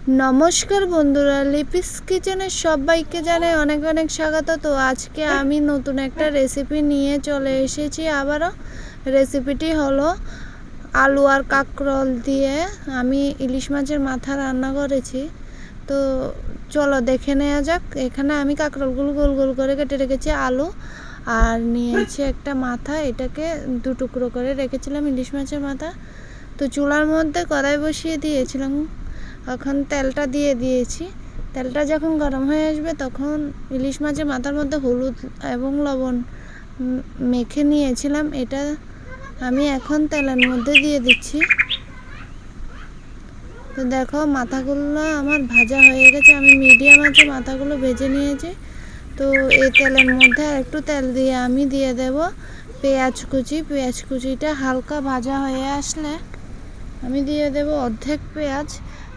নমস্কার বন্ধুরা, লিপিস কিচেনে সবাইকে জানাই অনেক অনেক স্বাগত। তো আজকে আমি নতুন একটা রেসিপি নিয়ে চলে এসেছি আবারও। রেসিপিটি হলো আলু আর কাঁকরোল দিয়ে আমি ইলিশ মাছের মাথা রান্না করেছি। তো চলো দেখে নেওয়া যাক। এখানে আমি কাঁকরোলগুলো গোল গোল করে কেটে রেখেছি, আলু আর নিয়েছি একটা মাথা, এটাকে দু টুকরো করে রেখেছিলাম ইলিশ মাছের মাথা। তো চুলার মধ্যে কড়াই বসিয়ে দিয়েছিলাম, এখন তেলটা দিয়ে দিয়েছি। তেলটা যখন গরম হয়ে আসবে তখন ইলিশ মাছের মাথার মধ্যে হলুদ এবং লবণ মেখে নিয়েছিলাম, এটা আমি এখন তেলের মধ্যে দিয়ে দিচ্ছি। তো দেখো মাথাগুলো আমার ভাজা হয়ে গেছে, আমি মিডিয়াম আঁচে মাথাগুলো ভেজে নিয়েছি। তো এই তেলের মধ্যে একটু তেল দিয়ে আমি দিয়ে দেব পেঁয়াজ কুচি। পেঁয়াজ কুচিটা হালকা ভাজা হয়ে আসলে আমি দিয়ে দেব অর্ধেক পেঁয়াজ।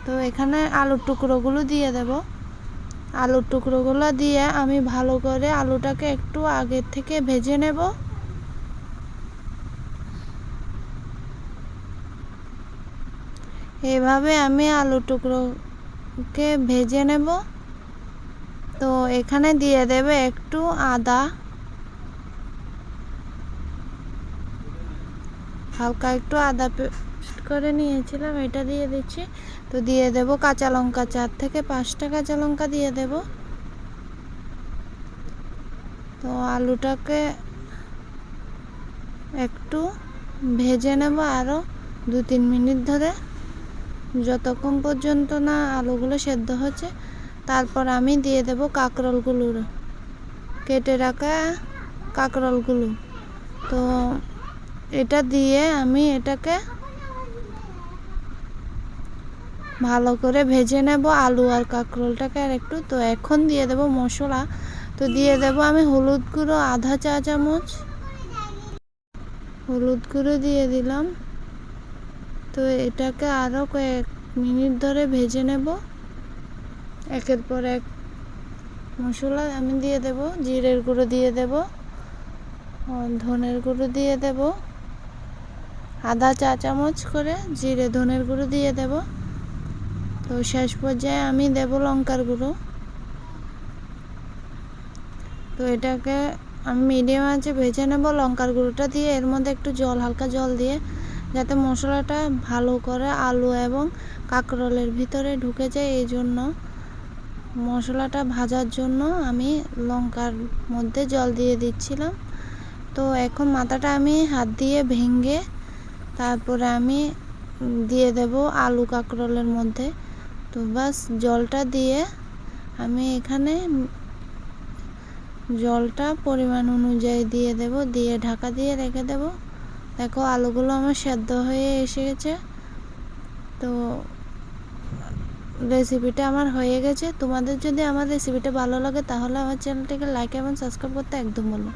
তো এখানে আলুর টুকরোগুলো দিয়ে দেব। আলুর টুকরোগুলো দিয়ে আমি ভালো করে আলুটাকে একটু আগে থেকে ভেজে নেব। এভাবে আমি আলুর টুকরোকে ভেজে নেব। তো এখানে দিয়ে দেবে একটু আদা, হালকা একটু আদা পেস্ট করে নিয়েছিলাম, এটা দিয়ে দিচ্ছি। তো দিয়ে দেব কাঁচা লঙ্কা, 4 থেকে 5টা কাঁচা লঙ্কা দিয়ে দেব। তো আলুটাকে একটু ভেজে নেব আরও 2-3 মিনিট ধরে, যতক্ষণ পর্যন্ত না আলুগুলো সেদ্ধ হচ্ছে। তারপর আমি দিয়ে দেব কাঁকরোলগুলো, কেটে রাখা কাঁকরোলগুলো। তো এটা দিয়ে আমি এটাকে ভালো করে ভেজে নেব, আলু আর কাঁকরোলটাকে আর একটু। তো এখন দিয়ে দেব মশলা। তো দিয়ে দেব আমি হলুদ গুঁড়ো আধা চা চামচ, হলুদ গুঁড়ো দিয়ে দিলাম। তো এটাকে আরও কয়েক মিনিট ধরে ভেজে নেব। একের পর এক মশলা আমি দিয়ে দেব। জিরের গুঁড়ো দিয়ে দেব, ধনের গুঁড়ো দিয়ে দেব, আধা চা চামচ করে জিরে ধনের গুঁড়ো দিয়ে দেব। তো শেষ পর্যায়ে আমি দেব লঙ্কার গুঁড়ো। তো এটাকে আমি মিডিয়াম আঁচে ভেজে নেব। লঙ্কার গুঁড়োটা দিয়ে এর মধ্যে একটু জল, হালকা জল দিয়ে, যাতে মশলাটা ভালো করে আলু এবং কাঁকরোলের ভিতরে ঢুকে যায়, এই জন্য মশলাটা ভাজার জন্য আমি লঙ্কার মধ্যে জল দিয়ে দিচ্ছিলাম। তো এখন মাথাটা আমি হাত দিয়ে ভেঙে তারপরে আমি দিয়ে দেব আলু কাঁকরোলের মধ্যে। তো বাস জলটা দিয়ে আমি এখানে জলটা পরিমাণ অনুযায়ী দিয়ে দেব, দিয়ে ঢাকা দিয়ে রেখে দেব। দেখো আলুগুলো আমার সেদ্ধ হয়ে এসে গেছে। তো রেসিপিটা আমার হয়ে গেছে। তোমাদের যদি আমার রেসিপিটা ভালো লাগে তাহলে আমার চ্যানেলটিকে লাইক এবং সাবস্ক্রাইব করতে একদম বলুন।